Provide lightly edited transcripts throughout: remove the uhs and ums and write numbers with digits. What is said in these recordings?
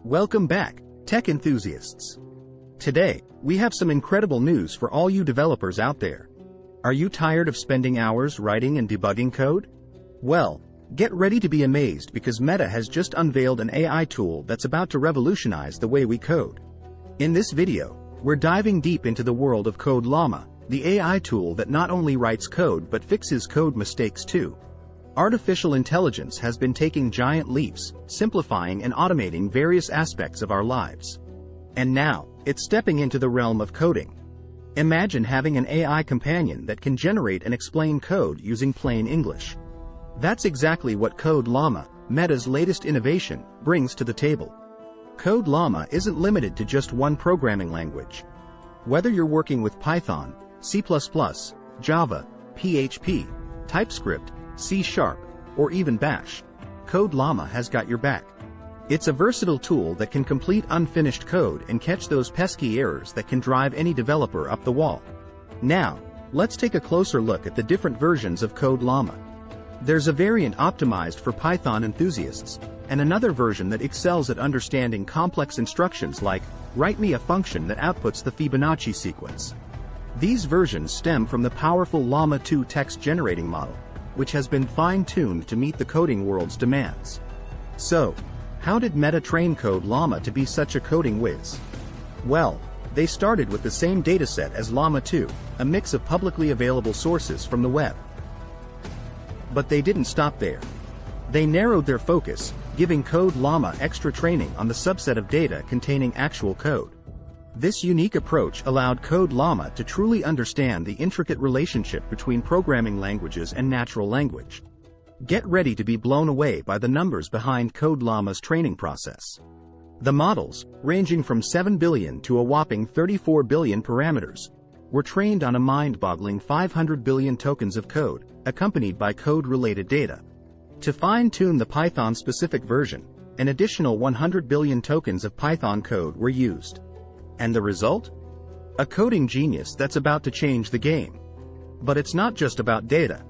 Welcome back, tech enthusiasts. Today, we have some incredible news for all you developers out there. Are you tired of spending hours writing and debugging code? Well, get ready to be amazed because Meta has just unveiled an AI tool that's about to revolutionize the way we code. In this video, we're diving deep into the world of Code Llama, the AI tool that not only writes code but fixes code mistakes too. Artificial intelligence has been taking giant leaps, simplifying and automating various aspects of our lives. And now, it's stepping into the realm of coding. Imagine having an AI companion that can generate and explain code using plain English. That's exactly what Code Llama, Meta's latest innovation, brings to the table. Code Llama isn't limited to just one programming language. Whether you're working with Python, C++, Java, PHP, TypeScript, C#, or even Bash, Code Llama has got your back. It's a versatile tool that can complete unfinished code and catch those pesky errors that can drive any developer up the wall. Now, let's take a closer look at the different versions of Code Llama. There's a variant optimized for Python enthusiasts, and another version that excels at understanding complex instructions like, write me a function that outputs the Fibonacci sequence. These versions stem from the powerful Llama 2 text generating model, which has been fine-tuned to meet the coding world's demands. So, how did Meta train Code Llama to be such a coding whiz? Well, they started with the same dataset as Llama 2, a mix of publicly available sources from the web. But they didn't stop there. They narrowed their focus, giving Code Llama extra training on the subset of data containing actual code. This unique approach allowed Code Llama to truly understand the intricate relationship between programming languages and natural language. Get ready to be blown away by the numbers behind Code Llama's training process. The models, ranging from 7 billion to a whopping 34 billion parameters, were trained on a mind-boggling 500 billion tokens of code, accompanied by code-related data. To fine-tune the Python-specific version, an additional 100 billion tokens of Python code were used. And the result? A coding genius that's about to change the game. But it's not just about data.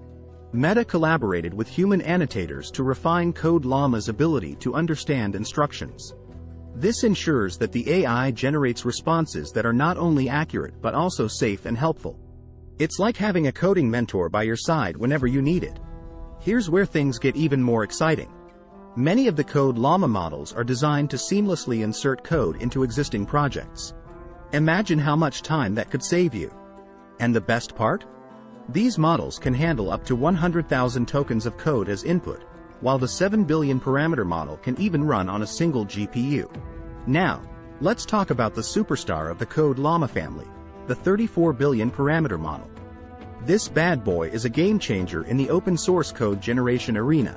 Meta collaborated with human annotators to refine Code Llama's ability to understand instructions. This ensures that the AI generates responses that are not only accurate but also safe and helpful. It's like having a coding mentor by your side whenever you need it. Here's where things get even more exciting. Many of the Code Llama models are designed to seamlessly insert code into existing projects. Imagine how much time that could save you. And the best part? These models can handle up to 100,000 tokens of code as input, while the 7 billion parameter model can even run on a single GPU. Now, let's talk about the superstar of the Code Llama family, the 34 billion parameter model. This bad boy is a game changer in the open source code generation arena.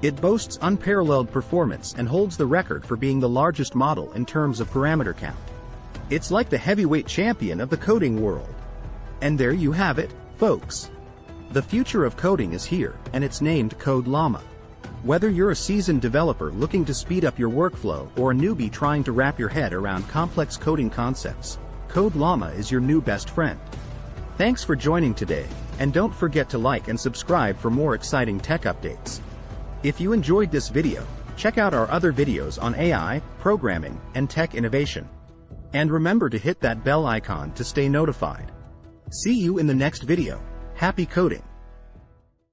It boasts unparalleled performance and holds the record for being the largest model in terms of parameter count. It's like the heavyweight champion of the coding world. And there you have it, folks. The future of coding is here, and it's named Code Llama. Whether you're a seasoned developer looking to speed up your workflow or a newbie trying to wrap your head around complex coding concepts, Code Llama is your new best friend. Thanks for joining today, and don't forget to like and subscribe for more exciting tech updates. If you enjoyed this video, check out our other videos on AI, programming, and tech innovation. And remember to hit that bell icon to stay notified. See you in the next video. Happy coding!